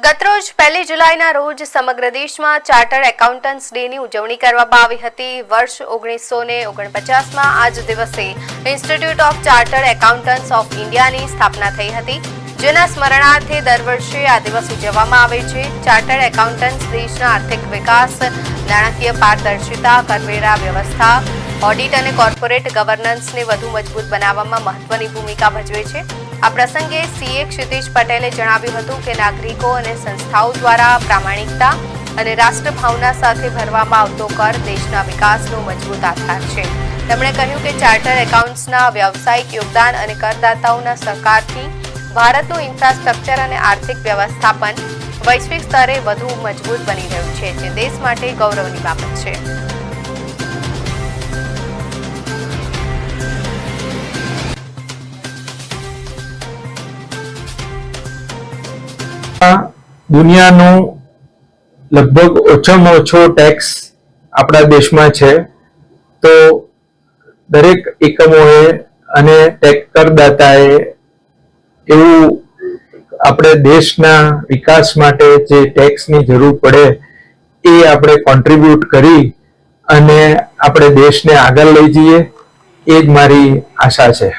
ગતરોજ 1 જુલાઈના રોજ સમગ્ર દેશમાં ચાર્ટર્ડ એકાઉન્ટન્ટ્સ ડેની ઉજવણી કરવામાં આવી હતી। વર્ષ 1949માં આ જ દિવસે institute of chartered accountants of ઇન્ડિયાની સ્થાપના થઈ હતી, જેના સ્મરણાર્થે દર વર્ષે આ દિવસ ઉજવવામાં આવે છે। ચાર્ટર્ડ એકાઉન્ટન્ટ્સ દેશના આર્થિક વિકાસ, નાણાકીય પારદર્શિતા, કરવેરા વ્યવસ્થા, ઓડિટ અને કોર્પોરેટ ગવર્નન્સને વધુ મજબૂત બનાવવામાં મહત્વની ભૂમિકા ભજવે છે। આ પ્રસંગે સીએ ક્ષિતિજ પટેલે જણાવ્યું હતું કે નાગરિકો અને સંસ્થાઓ દ્વારા પ્રામાણિકતા અને રાષ્ટ્રભાવના સાથે ભરવામાં આવતો કર દેશના વિકાસનો મજબૂત આધાર છે। તેમણે કહ્યું કે ચાર્ટર્ડ એકાઉન્ટ્સના વ્યાવસાયિક યોગદાન અને કરદાતાઓના સહકારથી ભારતનું ઇન્ફ્રાસ્ટ્રક્ચર અને આર્થિક વ્યવસ્થાપન વૈશ્વિક સ્તરે વધુ મજબૂત બની રહ્યું છે, જે દેશ માટે ગૌરવની બાબત છે। દુનિયાનો લગભગ ઓછામાં ઓછો ટેક્સ આપણા દેશમાં છે, તો દરેક એકમોએ અને કરદાતાએ એવું આપણે દેશના વિકાસ માટે જે ટેક્સની જરૂર પડે એ આપણે કોન્ટ્રીબ્યુટ કરી અને આપણે દેશને આગળ લઈ જઈએ, એ જ મારી આશા છે।